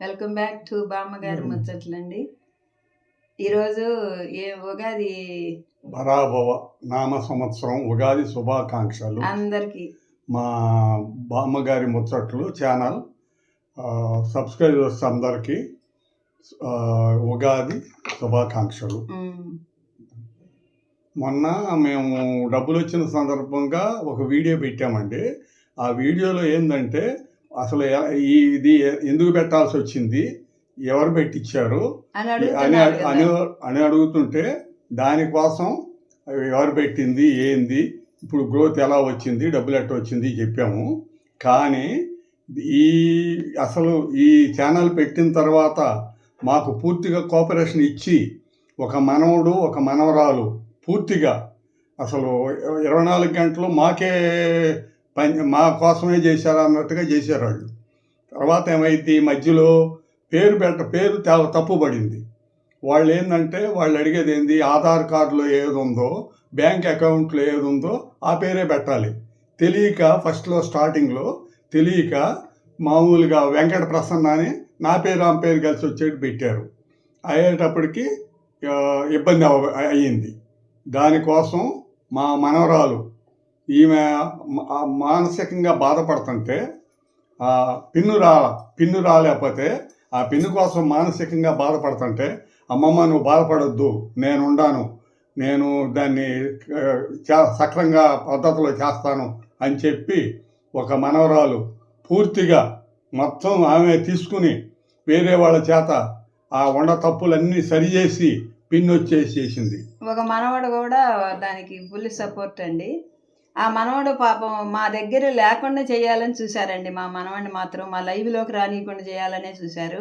Welcome back to బామ్మగారి ముచ్చట్లండి. ఈరోజు ఉగాది భరాభవ నామ సంవత్సరం ఉగాది శుభాకాంక్షలు అందరికి. మా బామ్మగారి ముచ్చట్లు ఛానల్ సబ్స్క్రైబర్స్ అందరికీ ఉగాది శుభాకాంక్షలు. మొన్న మేము డబ్బులు వచ్చిన సందర్భంగా ఒక వీడియో పెట్టామండి. ఆ వీడియోలో ఏంటంటే అసలు ఇది ఎందుకు పెట్టాల్సి వచ్చింది, ఎవరు పెట్టించారు అని అడుగుతుంటే దానికోసం ఎవరు పెట్టింది ఏంది, ఇప్పుడు గ్రోత్ ఎలా వచ్చింది, డబ్బులు ఎట్లా వచ్చింది చెప్పాము. కానీ అసలు ఈ ఛానల్ పెట్టిన తర్వాత మాకు పూర్తిగా కోఆపరేషన్ ఇచ్చి ఒక మనవడు ఒక మనవరాలు పూర్తిగా అసలు 24 గంటలు మా కోసమే చేశారు అన్నట్టుగా చేశారు వాళ్ళు. తర్వాత ఏమైతే మధ్యలో పేరు తప్పుపడింది. వాళ్ళు ఏంటంటే వాళ్ళు అడిగేది ఏంది, ఆధార్ కార్డులో ఏది ఉందో బ్యాంక్ అకౌంట్లో ఏది ఉందో ఆ పేరే పెట్టాలి. తెలియక ఫస్ట్లో స్టార్టింగ్లో తెలియక మామూలుగా వెంకట ప్రసన్న అని నా పేరు ఆ పేరు కలిసి వచ్చేటి పెట్టారు. అయ్యేటప్పటికి ఇబ్బంది అయ్యింది. దానికోసం మా మనవరాలు ఈమె మానసికంగా బాధపడుతుంటే పిన్ను రాలేకపోతే ఆ పిన్ను కోసం మానసికంగా బాధపడుతుంటే, అమ్మమ్మ నువ్వు బాధపడొద్దు, నేను దాన్ని సక్రంగా పద్ధతిలో చేస్తాను అని చెప్పి ఒక మనవరాలు పూర్తిగా మొత్తం ఆమె తీసుకుని వేరే వాళ్ళ చేత ఆ తప్పులన్నీ సరిచేసి పిన్ వచ్చేసేసింది. ఒక మనవడు కూడా దానికి ఫుల్ సపోర్ట్ అండి. ఆ మనవడు పాపం మా దగ్గర లేకుండా చేయాలని చూశారండి. మా మనవడిని మాత్రం మా లైవ్లోకి రానియకుండా చేయాలనే చూశారు.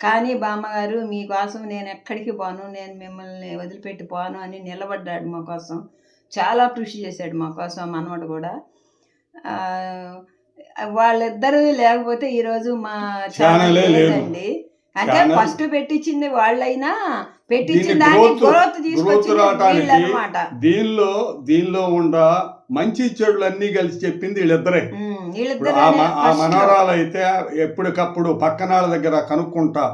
కానీ బామ్మగారు మీకోసం నేను ఎక్కడికి పోను, నేను మిమ్మల్ని వదిలిపెట్టి పోను అని నిలబడ్డాడు మా కోసం. చాలా కృషి చేశాడు మా కోసం ఆ మనవడు కూడా. వాళ్ళిద్దరూ లేకపోతే ఈరోజు మా ఛానల్ లేదండి. అంటే ఫస్ట్ పెట్టించింది వాళ్ళైనా పెట్టించిన దాన్ని గ్రోత్ తీసుకొచ్చింది అన్నమాట. దీనిలో ఉండ మంచి చెడులు అన్నీ కలిసి చెప్పింది వీళ్ళిద్దరే. ఆ మనవరాలు అయితే ఎప్పటికప్పుడు పక్కన వాళ్ళ దగ్గర కనుక్కుంటా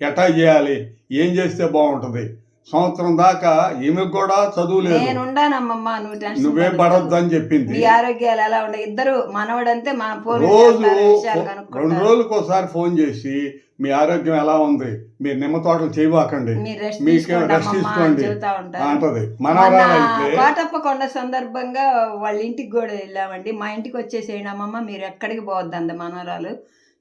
ఎటా చేయాలి, ఏం చేస్తే బాగుంటుంది. సంవత్సరం దాకా ఈమెకు కూడా చదువు లేదు, నేనుండానమ్మమ్మ నువ్వే పడొద్దు అని చెప్పింది. మీ ఆరోగ్యాలు ఎలా ఉండే ఇద్దరు మనవడంతే రోజు 2 రోజులకు ఒకసారి ఫోన్ చేసి మీ ఆరోగ్యం ఎలా ఉంది, మీరు నిమ్మ తోటలు చేయబాకండి, మీకు రెస్ట్ తీసుకోండి అంటది. మనవరాలు అయితే కోటప్ప కొండ సందర్భంగా వాళ్ళ ఇంటికి కూడా వెళ్ళామండి. మా ఇంటికి వచ్చేసేయండి అమ్మమ్మ, మీరు ఎక్కడికి పోవద్దండి మనవరాలు.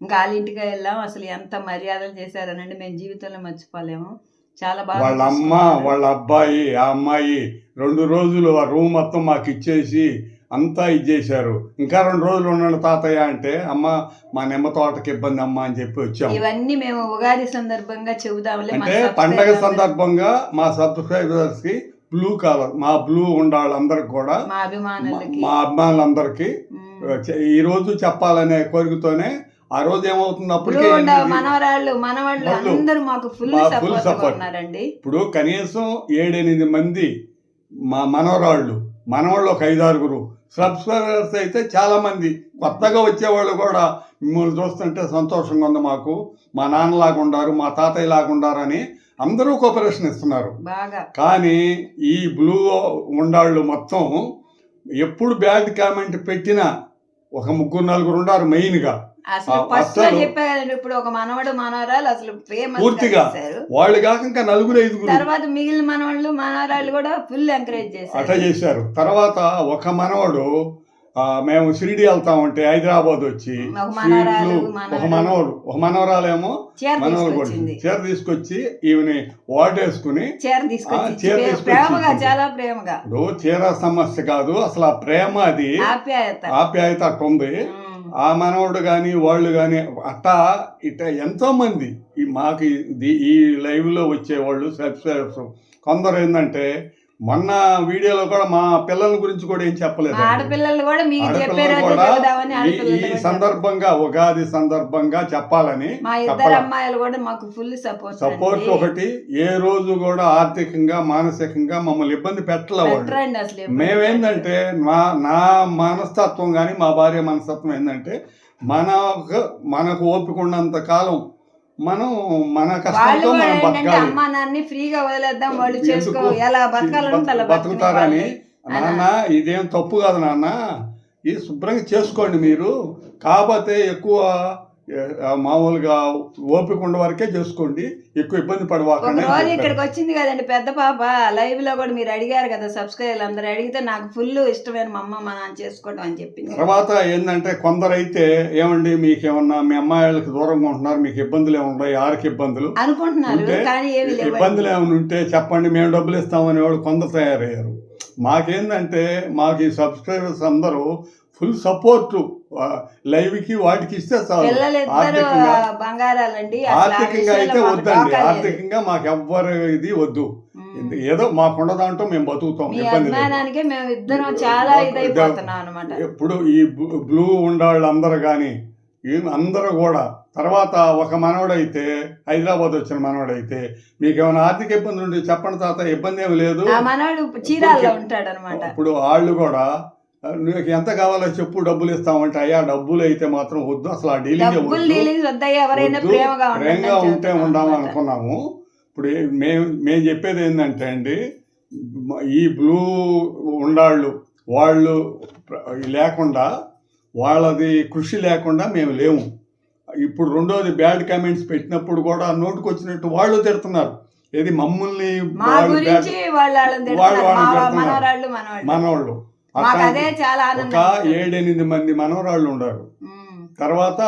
ఇంకా వాళ్ళ ఇంటికి వెళ్ళాం. అసలు ఎంత మర్యాదలు చేశారనండి, మేము జీవితంలో మర్చిపోలేము. చాలా బాగా వాళ్ళ అమ్మ వాళ్ళ అబ్బాయి ఆ అమ్మాయి 2 రోజులు ఆ రూమ్ మొత్తం మాకు ఇచ్చేసి అంతా ఇచ్చేసారు. ఇంకా 2 రోజులు ఉండండి తాతయ్య అంటే, అమ్మ మా నిమ్మ తోటకి ఇబ్బంది అమ్మ అని చెప్పి వచ్చాము. ఇవన్నీ మేము ఉగాది సందర్భంగా చెబుదాంలే. అంటే పండగ సందర్భంగా మా సబ్స్క్రైబర్స్ కి బ్లూ కలర్ మా బ్లూ ఉండాలందరికి కూడా మా అభిమానులందరికీ ఈ రోజు చెప్పాలనే కోరికతోనే ఆ రోజు ఏమవుతుంది అప్పటికే మనవాళ్ళు అందరూ మాకు ఫుల్ సపోర్ట్. ఇప్పుడు కనీసం 7-8 మంది మా మనవాళ్ళు ఒక 5-6 సబ్స్క్రైబర్స్ అయితే చాలా మంది కొత్తగా వచ్చేవాళ్ళు కూడా మిమ్మల్ని చూస్తుంటే సంతోషంగా ఉంది, మాకు మా నాన్నలాగా ఉండారు, మా తాతయ్య లాగా ఉండారని అందరూ కోఆపరేషన్ ఇస్తున్నారు. కానీ ఈ బ్లూ ఉండాళ్ళు మొత్తం ఎప్పుడు బ్యాడ్ కామెంట్ పెట్టినా ఒక 3-4 ఉండారు మెయిన్గా. ఇప్పుడు ఒక మనవడు మనవరాలు అసలు పూర్తిగా వాళ్ళు కాక ఇంకా 4-5 తర్వాత మిగిలిన మనవాళ్ళు మనవరాళ్ళు కూడా ఫుల్ ఎంకరేజ్ చేశారు, అట్లా చేశారు. తర్వాత ఒక మనవడు మేము షిరిడి వెళ్తా ఉంటే హైదరాబాద్ వచ్చి ఒక మనవరాలేమో చీర తీసుకొచ్చి ఈమెని వాటేసుకుని చాలా ప్రేమగా. ఇప్పుడు చీర సమస్య కాదు అసలు ఆ ప్రేమ, అది ఆప్యాయత అట్ట ఉంది. ఆ మనవడు కానీ వాళ్ళు కానీ అట్టా ఇట్లా ఎంతోమంది మాకు ఈ లైవ్లో వచ్చేవాళ్ళు సబ్స్క్రైబర్స్ కొందరు ఏంటంటే, మొన్న వీడియోలో కూడా మా పిల్లల గురించి కూడా ఏం చెప్పలేదు. ఈ సందర్భంగా ఉగాది సందర్భంగా చెప్పాలని సపోర్ట్ ఒకటి. ఏ రోజు కూడా ఆర్థికంగా మానసికంగా మమ్మల్ని ఇబ్బంది పెట్టలేదు. మేమేందంటే నా మనస్తత్వం కానీ మా భార్య మనస్తత్వం ఏంటంటే, మనకు ఓపిక ఉన్నంత కాలం మనం మన వాళ్ళు కష్టంతో కూడా మనం ఏంటంటే బతకాలి. అమ్మా నాన్ని ఫ్రీగా వదిలేద్దాం, వాళ్ళు చేసుకో ఎందుకు ఎలా బతకాలంటే అలా బతుకుతారని. బతుకునేవాళ్ళని నాన్న ఇదేం తప్పు కాదు నాన్న, ఇది శుభ్రంగా చేసుకోండి మీరు. కాకపోతే ఎక్కువ మామూలుగా ఓపిక ఉన్న వరకే చేసుకోండి, ఎక్కువ ఇబ్బంది ఒక పడవాకండి అని రోజు చెప్పారు. ఇక్కడికి వచ్చింది కదండి పెద్ద పాప, లైవ్ లో కూడా మీరు అడిగారు కదా సబ్స్క్రైబర్లు అందరూ అడిగితే, నాకు ఫుల్ ఇష్టమైన మా అమ్మ మా నాన్న చేసుకోవడం అని చెప్పింది. తర్వాత ఏంటంటే కొందరైతే ఏమండి మీకేమన్నా మీ అమ్మాయిలకి దూరంగా ఉంటున్నారు, మీకు ఇబ్బందులు ఏమున్నాయి, ఆరికి ఇబ్బందులు అనుకుంటున్నారు ఉంటే, కానీ ఏమి లేవు. ఇబ్బందులు ఏమైనా ఉంటే చెప్పండి, మేము డబ్బులు ఇస్తామని వాళ్ళు కొందరు తయారయ్యారు. మాకేందంటే మాకు ఈ సబ్స్క్రైబర్స్ అందరూ ఫుల్ సపోర్టు, లైవ్కి వాటికి ఇస్తే చాలు. పిల్లలిద్దరు ఆర్థికంగా బంగారాలండి, అసలు ఆ ఆర్థికంగా అయితే విషయంలో మాకు వద్దండి, డోకా లేదు. ఆర్థికంగా మాకు ఎవ్వరు ఇది వద్దు. ఏదో మాకున్న దాంట్లో మేము బతుకుతాం, మీ ఇబ్బంది లేదు. అభిమానానికే మేము ఇద్దరం చాలా ఇదైపోతున్నాం అనమాట. ఇప్పుడు ఈ బ్లూ ఉండాళ్ళందరూ కానీ అందరూ కూడా తర్వాత ఒక మనవడైతే హైదరాబాద్ వచ్చిన మనవడైతే మీకేమైనా ఆర్థిక ఇబ్బంది ఉంటే చెప్పండి తాత, ఇబ్బంది ఏమి లేదు. ఆ మనవాడు చీరాల్లో ఉంటాడు అనమాట. ఇప్పుడు వాళ్ళు కూడా నీకు ఎంత కావాలో చెప్పు డబ్బులు ఇస్తామంటే, అయ్యా డబ్బులు అయితే మాత్రం వద్దు, అసలు ఆ డీలింగ్ డీలింగ్స్ వద్దయ్యా, ఎవరైనా ప్రేమగా ఉంటే ఉండాలని అనుకున్నాము. ఇప్పుడు మేము చెప్పేది ఏంటంటే అండి, ఈ బ్లూ ఉండాళ్ళు వాళ్ళు లేకుండా, వాళ్ళది కృషి లేకుండా మేము లేము. ఇప్పుడు రెండోది బ్యాడ్ కామెంట్స్ పెట్టినప్పుడు కూడా నోటుకు వచ్చినట్టు వాళ్ళు తిడుతున్నారు. ఏది మమ్మల్ని మా గురించి మనవాళ్ళు అదే చాలా ఒక 7-8 మంది మనవరాళ్ళు ఉన్నారు. తర్వాత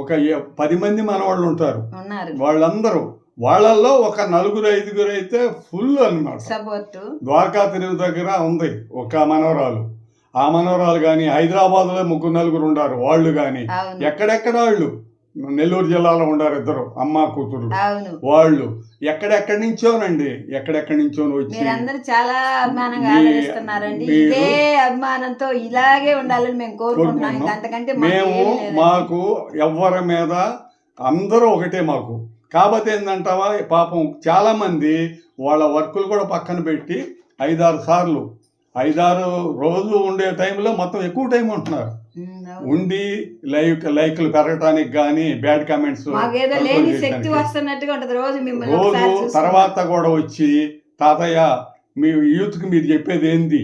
ఒక 10 మంది మనవాళ్ళు ఉంటారు. వాళ్ళందరూ వాళ్ళల్లో ఒక 4-5 అయితే ఫుల్ అన్నమాట సపోర్ట్. ద్వారకా తిరుగు దగ్గర ఉంది ఒక మనవరాలు. ఆ మనవరాలు కానీ హైదరాబాద్లో 3-4 ఉన్నారు. వాళ్ళు కానీ ఎక్కడెక్కడ వాళ్ళు నెల్లూరు జిల్లాలో ఉండారు, ఇద్దరు అమ్మ కూతురు. వాళ్ళు ఎక్కడెక్కడి నుంచోనండి, ఎక్కడెక్కడి నుంచో వచ్చి మీరందరూ చాలా అభిమానంగా ఆదరిస్తున్నారండి. ఇదే అభిమానంతో ఇలాగే ఉండాలని మేము కోరుకుంటున్నాం. అంతకంటే మేము మాకు ఎవరి మీద అందరూ ఒకటే మాకు. కాకపోతే ఏంటంటావా, పాపం చాలా మంది వాళ్ళ వర్కులు కూడా పక్కన పెట్టి 5-6 రోజులు ఉండే టైంలో మొత్తం ఎక్కువ టైం ఉంటున్నారు. ఉండి లైక్లు పెరగటానికి కానీ బ్యాడ్ కామెంట్స్ రోజు తర్వాత కూడా వచ్చి, తాతయ్య మీ యూత్కి మీరు చెప్పేది ఏంది,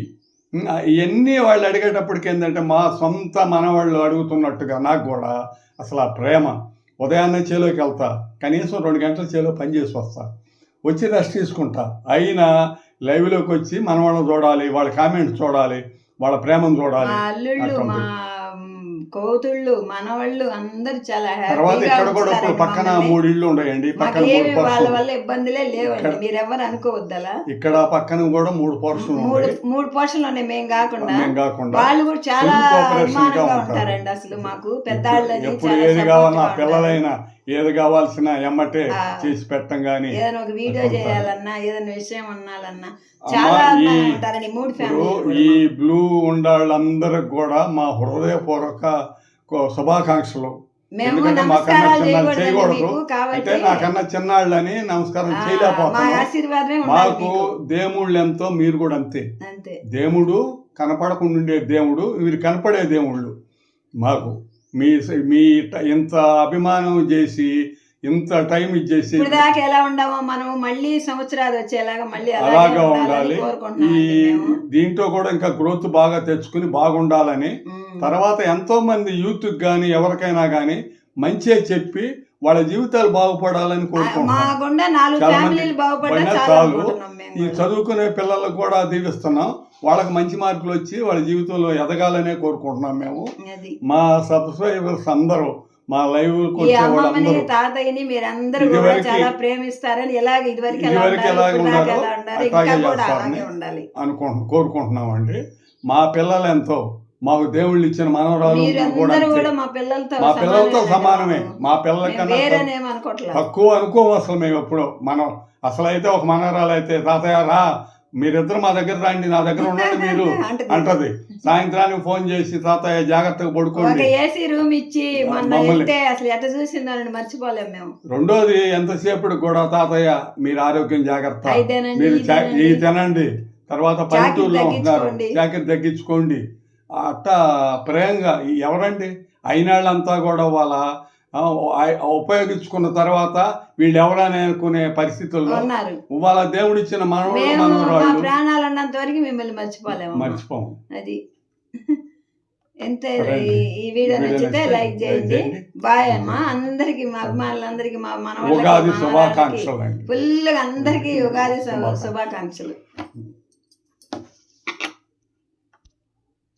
ఇవన్నీ వాళ్ళు అడిగేటప్పటికి ఏంటంటే మా సొంత మనవాళ్ళు అడుగుతున్నట్టుగా నాకు కూడా అసలు ఆ ప్రేమ. ఉదయాన్నే చేలోకి వెళ్తా, కనీసం 2 గంటల చేలో పని చేసి వస్తా, వచ్చి రెస్ట్ తీసుకుంటా. అయినా లైవ్లోకి వచ్చి మనవాళ్ళని చూడాలి, వాళ్ళ కామెంట్స్ చూడాలి, వాళ్ళ ప్రేమను చూడాలి. కోతుళ్ళు మనవాళ్ళు అందరు చాలా తర్వాత ఇక్కడ కూడా పక్కన 3 ఇళ్ళు ఉన్నాయండి, పక్కన వాళ్ళ వల్ల ఇబ్బందులే లేవండి, మీరెవరు అనుకోవద్దలా. ఇక్కడ పక్కన కూడా 3 పోర్షన్లు ఉన్నాయి. 3 పోర్షన్లు ఉన్నాయి. మేము కాకుండా వాళ్ళు కూడా చాలా అభిమానంగా ఉంటారండి. అసలు మాకు పెద్దవాళ్ళని ఎప్పుడు ఏది కావాలన్నా పిల్లలైనా ఏది కావాల్సిన ఎమ్మటే చేసి పెట్టం గానీ, ఏదైనా ఒక వీడియో చేయాలన్నా, ఏదైనా విషయం అన్నాలన్నా చాలా ఉంటారండి 3 ఫ్యామిలీ. ఈ బ్లూ ఉండాళ్ళందరికి కూడా మా హృదయపూర్వక శుభాకాంక్షలు. ఎందుకంటే మాకన్నా చిన్న చేయకూడదు, అయితే నాకన్నా చిన్నాళ్ళని నమస్కారం చేయలేకపోతున్నాం. మాకు దేవుళ్ళు ఎంతో మీరు కూడా అంతే. దేవుడు కనపడకుండా ఉండే దేవుడు, వీరు కనపడే దేవుళ్ళు. మాకు మీ ఇంత అభిమానం చేసి ఇంత టైం ఇచ్చేసి దాకా ఎలా ఉండమో మనం మళ్ళీ సంవత్సరాలు వచ్చేలాగా మళ్ళీ అలాగా ఉండాలి. ఈ దీంట్లో కూడా ఇంకా గ్రోత్ బాగా తెచ్చుకుని బాగుండాలని, తర్వాత ఎంతో మంది యూత్ కానీ ఎవరికైనా కానీ మంచిగా చెప్పి వాళ్ళ జీవితాలు బాగుపడాలని కోరుకుంటున్నాం. చాలు. ఈ చదువుకునే పిల్లలకు కూడా దీవిస్తున్నాం, వాళ్ళకి మంచి మార్కులు వచ్చి వాళ్ళ జీవితంలో ఎదగాలనే కోరుకుంటున్నాం మేము. మా సబ్స్క్రైబర్స్ అందరూ మా లైవ్ తాతయ్యని మీరందరూ చాలా ప్రేమిస్తారని ఇదివరకు కోరుకుంటున్నామండి. మా పిల్లలు ఎంతో మాకు దేవుళ్ళు ఇచ్చిన మనవరాలు కూడా మా పిల్లలతో సమానమే. మా పిల్లలకన్నా తక్కువ అనుకోము అసలు. మేము ఎప్పుడు మనం అసలు అయితే ఒక మనవరాలు అయితే తాతయ్య రా, మీరిద్దరు మా దగ్గర రండి, నా దగ్గర ఉండండి మీరు అంటది. సాయంత్రానికి ఫోన్ చేసి తాతయ్య జాగ్రత్తగా పడుకోండి, ఏసీ రూమ్ ఇచ్చి అసలు ఎట్లా చూసిందని మర్చిపోలేము మేము. రెండోది ఎంతసేపటికి కూడా తాతయ్య మీరు ఆరోగ్యం జాగ్రత్త, మీరు ఇవి తినండి, తర్వాత పల్లెటూరులో ఉంటున్నారు జాకెట్ తగ్గించుకోండి, అట్టా ప్రేమగా. ఎవరండి అయినాళ్ళంతా కూడా వాళ్ళ ఉపయోగించుకున్న తర్వాత వీళ్ళు ఎవరని అనుకునే పరిస్థితుల్లో ఉన్నారు. వాళ్ళ దేవుడిచ్చిన మనవడు మేము మా మనవరాళ్ళు ప్రాణాలు ఉన్నంత వరకు మిమ్మల్ని మర్చిపోలేము. మర్చిపోము. అది ఎంత రండి. ఈ వీడియో నచ్చితే నచ్చితే లైక్ చేయండి. చేయండి. బాయ్ అమ్మ. అందరికి మా అభిమానులందరికీ మా ఉగాది మనవాళ్ళకి శుభాకాంక్షలు అండి. ఫుల్గా అందరికీ ఉగాది శుభాకాంక్షలు.